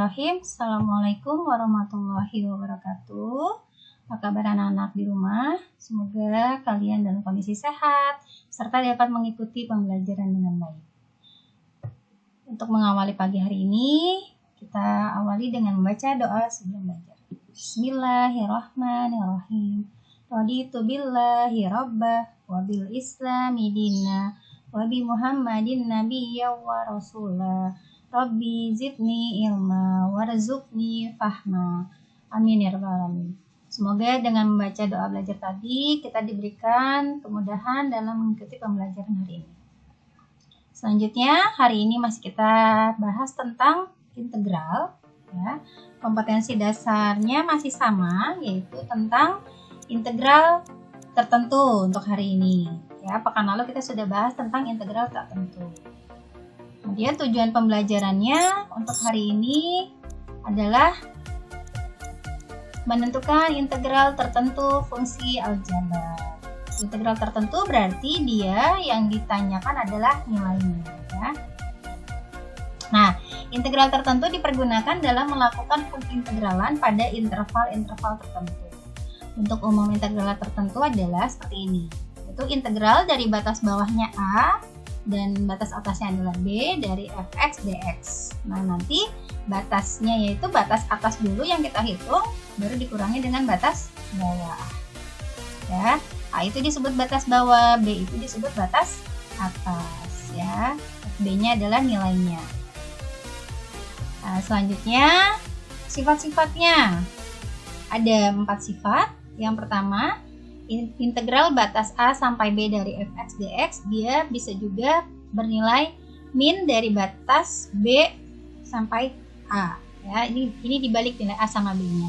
Bismillahirrahmanirrahim. Assalamualaikum warahmatullahi wabarakatuh. Apa kabar anak-anak di rumah? Semoga kalian dalam kondisi sehat serta dapat mengikuti pembelajaran dengan baik. Untuk mengawali pagi hari ini, kita awali dengan membaca doa sebelum belajar. Bismillahirrahmanirrahim. Raditu billahi rabbah wa bil islami dinna wa bi Muhammadin nabiyya wa rasulah. Rabbi zidni ilma warzuqni fahma. Amin ya rabbal alamin. Semoga dengan membaca doa belajar tadi kita diberikan kemudahan dalam mengikuti pembelajaran hari ini. Selanjutnya hari ini masih kita bahas tentang integral ya. Kompetensi dasarnya masih sama, yaitu tentang integral tertentu untuk hari ini. Ya, pekan lalu kita sudah bahas tentang integral tertentu. Kemudian tujuan pembelajarannya untuk hari ini adalah menentukan integral tertentu fungsi aljabar. Integral tertentu berarti dia yang ditanyakan adalah nilainya. Ya. Nah, integral tertentu dipergunakan dalam melakukan pengintegralan pada interval-interval tertentu. Untuk umum integral tertentu adalah seperti ini. Itu integral dari batas bawahnya A dan batas atasnya adalah B dari fx dx. Nah, nanti batasnya yaitu batas atas dulu yang kita hitung, baru dikurangi dengan batas bawah. Ya, A itu disebut batas bawah, B itu disebut batas atas. Ya, B-nya adalah nilainya. Nah, selanjutnya sifat-sifatnya ada 4 sifat. Yang pertama, integral batas A sampai B dari fx dx, dia bisa juga bernilai min dari batas B sampai A. Ya, ini dibalik nilai A sama B-nya.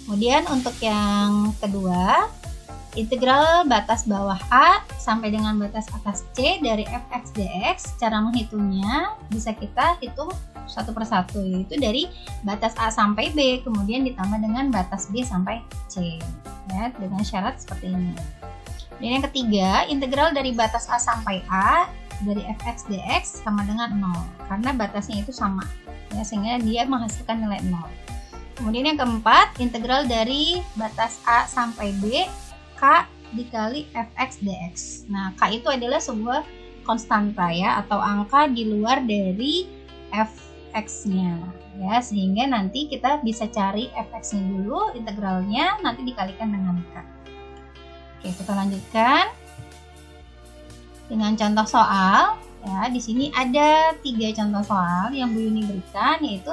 Kemudian untuk yang kedua, integral batas bawah A sampai dengan batas atas C dari fx dx, cara menghitungnya bisa kita hitung satu persatu, yaitu dari batas A sampai B kemudian ditambah dengan batas B sampai C. Ya, dengan syarat seperti ini. Dan yang ketiga, integral dari batas A sampai A dari fx dx sama dengan 0 karena batasnya itu sama, ya, sehingga dia menghasilkan nilai 0. Kemudian yang keempat, integral dari batas A sampai B K dikali fx dx. Nah, K itu adalah sebuah konstanta ya, atau angka di luar dari fx-nya. Ya, sehingga nanti kita bisa cari fx-nya dulu, integralnya nanti dikalikan dengan K. Oke, kita lanjutkan dengan contoh soal. Ya, di sini ada 3 contoh soal yang Bu Yuni berikan, yaitu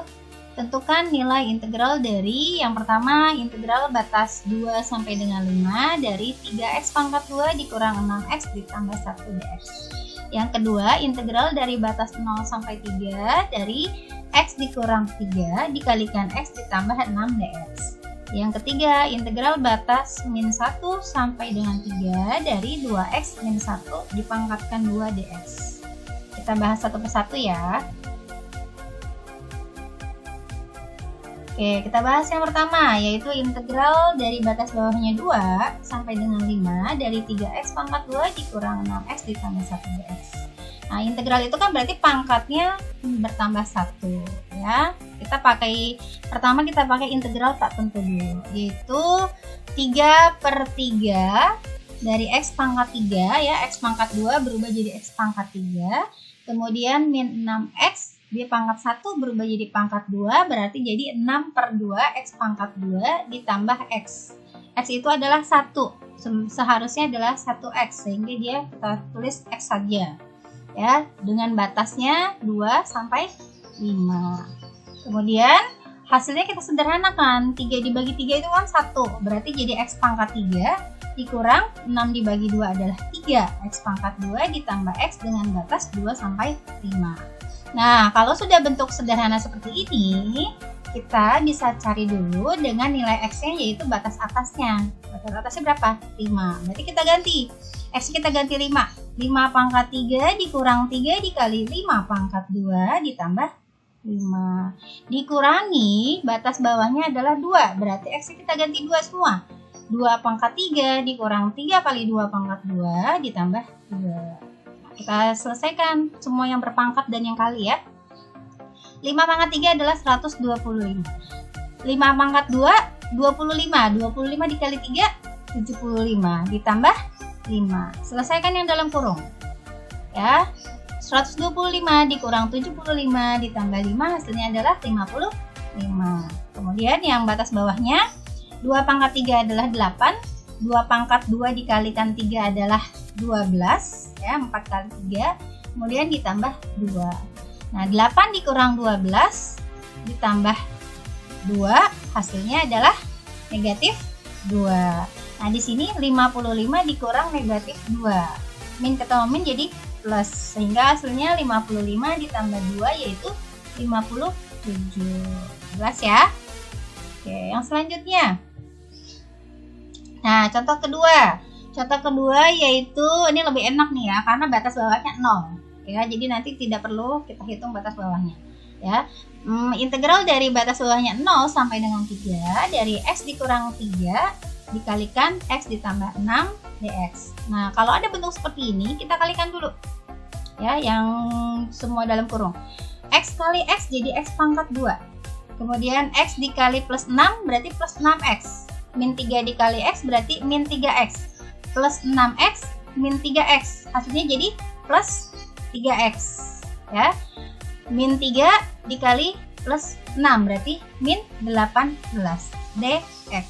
tentukan nilai integral dari yang pertama, integral batas 2 sampai dengan 5 dari 3x pangkat 2 dikurang 6x ditambah 1 dx. Yang kedua, integral dari batas 0 sampai 3 dari x dikurang 3 dikalikan x ditambah 6 dx. Yang ketiga, integral batas min 1 sampai dengan 3 dari 2x min 1 dipangkatkan 2 dx. Kita bahas satu persatu ya. Oke, kita bahas yang pertama, yaitu integral dari batas bawahnya 2 sampai dengan 5 dari 3x pangkat 2 dikurang 6x ditambah 1 dx. Nah, integral itu kan berarti pangkatnya bertambah 1 ya. Pertama kita pakai integral tak tentu dulu, yaitu 3/3 dari x pangkat 3 ya, x pangkat 2 berubah jadi x pangkat 3. Kemudian min 6x, dia pangkat 1 berubah jadi pangkat 2, berarti jadi 6/2 x pangkat 2 ditambah x. X itu adalah 1, seharusnya adalah 1x, sehingga dia kita tulis x saja. Ya, dengan batasnya 2 sampai 5. Kemudian hasilnya kita sederhanakan, 3 dibagi 3 itu kan 1, berarti jadi x pangkat 3 dikurang 6 dibagi 2 adalah 3, x pangkat 2 ditambah x dengan batas 2 sampai 5. Nah, kalau sudah bentuk sederhana seperti ini, kita bisa cari dulu dengan nilai x-nya, yaitu batas atasnya. Batas atasnya berapa? 5. Berarti kita ganti. X kita ganti 5. 5 pangkat 3 dikurang 3 dikali 5 pangkat 2 ditambah 5. Dikurangi batas bawahnya adalah 2. Berarti x kita ganti 2 semua. 2 pangkat 3 dikurang 3 kali 2 pangkat 2 ditambah 2. Kita selesaikan semua yang berpangkat dan yang kali ya. 5 pangkat 3 adalah 125. 5 pangkat 2, 25. 25 dikali 3, 75. Ditambah 5. Selesaikan yang dalam kurung. Ya, 125 dikurang 75 ditambah 5 hasilnya adalah 55. Kemudian yang batas bawahnya 2 pangkat 3 adalah 8. 2 pangkat 2 dikalikan 3 adalah 12. Ya, 4 kali 3. Kemudian ditambah 2. Nah, 8 dikurang 12 ditambah 2 hasilnya adalah negatif 2. Nah, di sini 55 dikurang negatif 2. Min ketemu min jadi plus. Sehingga hasilnya 55 ditambah 2 yaitu 57. Jelas ya? Oke, yang selanjutnya. Nah, contoh kedua. Contoh kedua yaitu ini lebih enak nih ya, karena batas bawahnya 0. Ya, jadi nanti tidak perlu kita hitung batas bawahnya. Ya, integral dari batas bawahnya 0 sampai dengan 3 dari x dikurang 3 dikalikan x ditambah 6 dx. Nah, kalau ada bentuk seperti ini kita kalikan dulu. Ya, yang semua dalam kurung. X kali x jadi x pangkat 2. Kemudian x dikali plus 6 berarti plus 6x. Min 3 dikali x berarti min 3x. Plus 6x min 3x. Hasilnya jadi plus 3x. Ya. Min 3 dikali plus 6 berarti min 18 dx.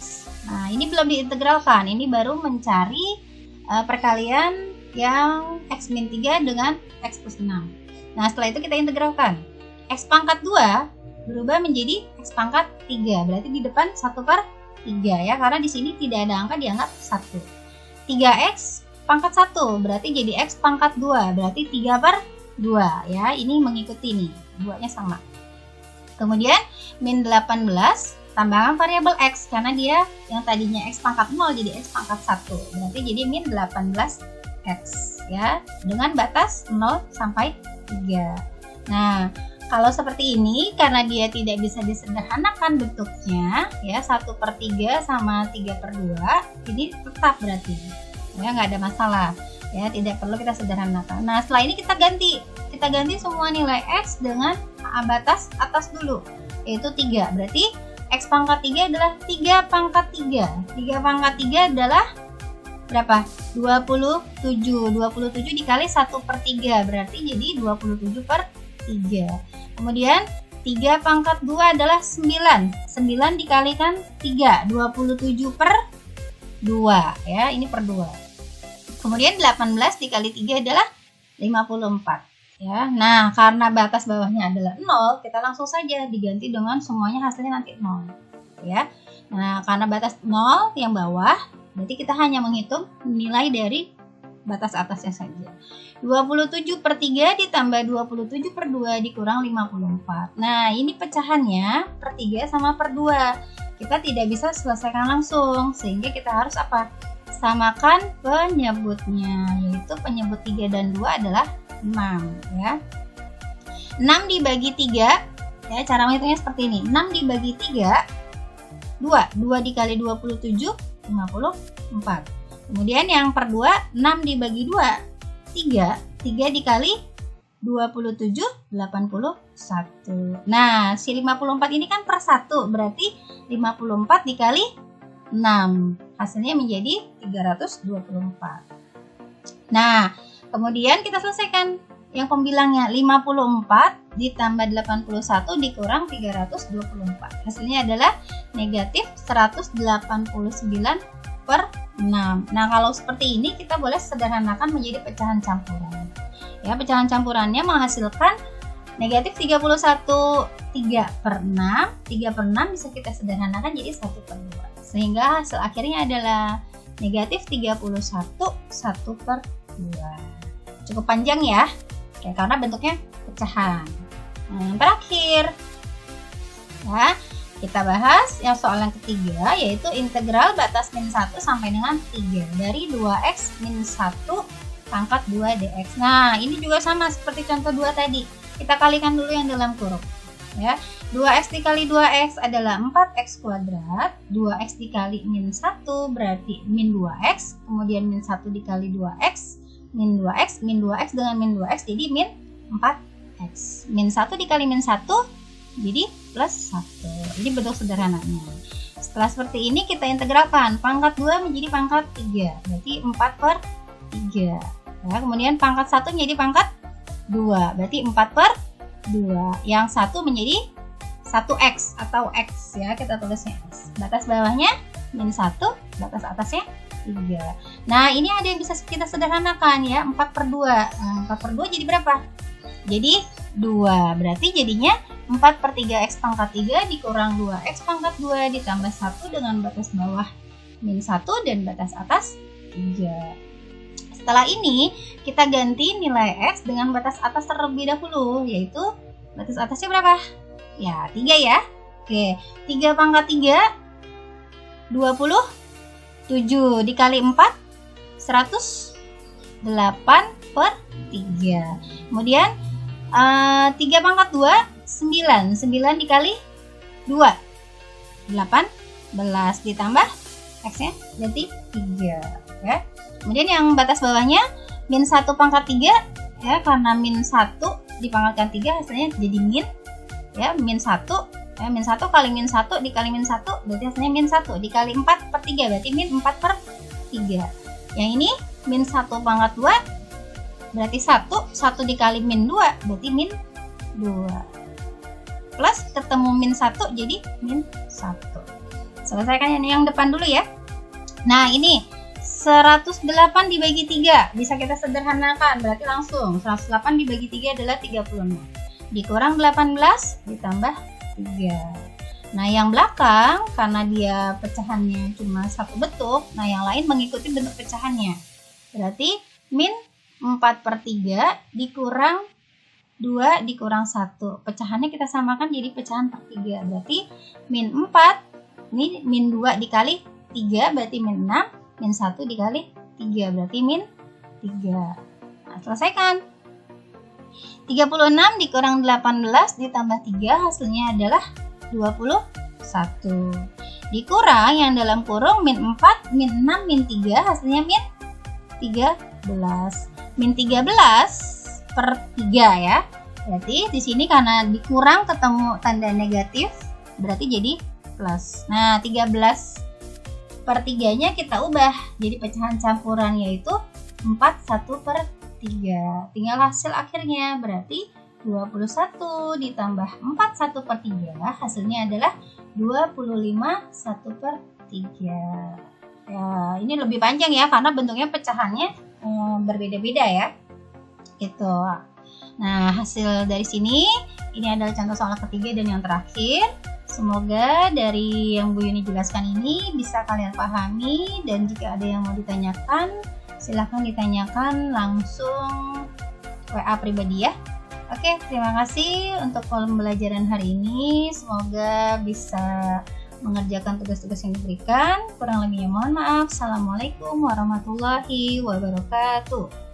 Nah, ini belum diintegralkan. Ini baru mencari perkalian yang x min 3 dengan x plus 6. Nah, setelah itu kita integralkan. X pangkat 2 berubah menjadi x pangkat 3. Berarti di depan 1/3 ya, karena di sini tidak ada angka dianggap 1. 3x pangkat 1 berarti jadi x pangkat 2. Berarti 3/2 ya. Ini mengikuti nih, 2-nya sama. Kemudian min 18 tambahkan variabel x karena dia yang tadinya x pangkat 0 jadi x pangkat 1. Berarti jadi min 18x ya, dengan batas 0 sampai 3. Nah, kalau seperti ini karena dia tidak bisa disederhanakan bentuknya ya, 1/3 sama 3/2 ini tetap berarti ya, nggak ada masalah ya, tidak perlu kita sederhanakan. Nah, setelah ini kita ganti semua nilai x dengan batas atas dulu yaitu 3. Berarti x pangkat 3 adalah 3 pangkat 3. 3 pangkat 3 adalah berapa? 27. 27 dikali 1/3 berarti jadi 27/3. Kemudian 3 pangkat 2 adalah 9. 9 dikalikan 3, 27/2 ya, ini per 2. Kemudian 18 dikali 3 adalah 54 ya. Nah, karena batas bawahnya adalah 0, kita langsung saja diganti dengan semuanya hasilnya nanti 0 ya. Nah, karena batas 0 yang bawah, berarti kita hanya menghitung nilai dari batas atasnya saja. 27/3 ditambah 27/2 dikurang 54. Nah, ini pecahannya per 3 sama per 2. Kita tidak bisa selesaikan langsung, sehingga kita harus apa? Samakan penyebutnya, yaitu penyebut 3 dan 2 adalah 6 ya. 6 dibagi 3 ya, cara menghitungnya seperti ini. 6 dibagi 3 2 dikali 27 54. Kemudian yang per 2 6 dibagi 2 3 dikali 27 81. Nah, si 54 ini kan per 1 berarti 54 dikali 6 hasilnya menjadi 324. Nah, kemudian kita selesaikan yang pembilangnya 54 ditambah 81 dikurang 324. Hasilnya adalah negatif 189/6. Nah, kalau seperti ini kita boleh sederhanakan menjadi pecahan campuran. Ya, pecahan campurannya menghasilkan negatif 31 3/6. 3/6 bisa kita sederhanakan jadi 1/2. Sehingga hasil akhirnya adalah negatif 31 1/2. Cukup panjang ya. Oke, karena bentuknya pecahan. Nah, yang terakhir ya, kita bahas yang soal yang ketiga, yaitu integral batas min 1 sampai dengan 3 dari 2x min 1 pangkat 2 dx. Nah, ini juga sama seperti contoh 2 tadi. Kita kalikan dulu yang dalam kurung ya. 2x dikali 2x adalah 4x kuadrat. 2x dikali min 1 berarti min 2x. Kemudian min 1 dikali 2x min 2x, min 2x dengan min 2x jadi min 4x. Min 1 dikali min 1 jadi plus 1. Ini bentuk sederhananya. Setelah seperti ini kita integralkan. Pangkat 2 menjadi pangkat 3. Berarti 4/3. Ya, kemudian pangkat 1 menjadi pangkat 2. Berarti 4/2. Yang 1 menjadi 1x atau x ya. Kita tulisnya x. Batas bawahnya -1, batas atasnya 3. Nah, ini ada yang bisa kita sederhanakan ya. 4/2. Nah, 4/2 jadi berapa? Jadi 2. Berarti jadinya 4/3x pangkat 3 dikurang 2x pangkat 2 ditambah 1 dengan batas bawah -1 dan batas atas 3. Setelah ini kita ganti nilai x dengan batas atas terlebih dahulu, yaitu batas atasnya berapa? Ya 3 ya. Oke, 3 pangkat 3 27 dikali 4 108/3. Kemudian 3 pangkat 2 9 dikali 2 18 ditambah x nya berarti 3 ya. Kemudian yang batas bawahnya -1 pangkat 3 ya, karena -1 dipangkatkan 3 hasilnya jadi min ya, -1 ya, -1 kali -1 dikali -1 berarti hasilnya -1 dikali 4/3 berarti -4/3. Yang ini -1 pangkat 2 berarti 1 dikali -2 berarti -2 plus ketemu -1 jadi -1. Selesaikan yang depan dulu ya. Nah, ini 108 dibagi 3 bisa kita sederhanakan, berarti langsung 108 dibagi 3 adalah 36 dikurang 18 ditambah 3. Nah, yang belakang karena dia pecahannya cuma satu bentuk, nah yang lain mengikuti bentuk pecahannya. Berarti -4/3 dikurang 2 dikurang 1. Pecahannya kita samakan jadi pecahan per 3. Berarti -4 ini -2 dikali 3 berarti -6, -1 dikali 3 berarti -3. Nah, selesaikan. 36 dikurang 18 ditambah 3 hasilnya adalah 21. Dikurang yang dalam kurung -4, -6, -3 hasilnya -13. -13/3 ya. Berarti di sini karena dikurang ketemu tanda negatif berarti jadi plus. Nah, 13/3-nya kita ubah jadi pecahan campuran yaitu 41/3. Tinggal hasil akhirnya berarti 21 ditambah 41/3 hasilnya adalah 25/1/3. Ya, ini lebih panjang ya karena bentuknya pecahannya berbeda-beda ya. Gitu. Nah, hasil dari sini ini adalah contoh soal ketiga dan yang terakhir. Semoga dari yang Bu Yuni jelaskan ini bisa kalian pahami, dan jika ada yang mau ditanyakan silahkan ditanyakan langsung WA pribadi ya. Oke, terima kasih untuk pembelajaran hari ini. Semoga bisa mengerjakan tugas-tugas yang diberikan. Kurang lebihnya mohon maaf. Assalamualaikum warahmatullahi wabarakatuh.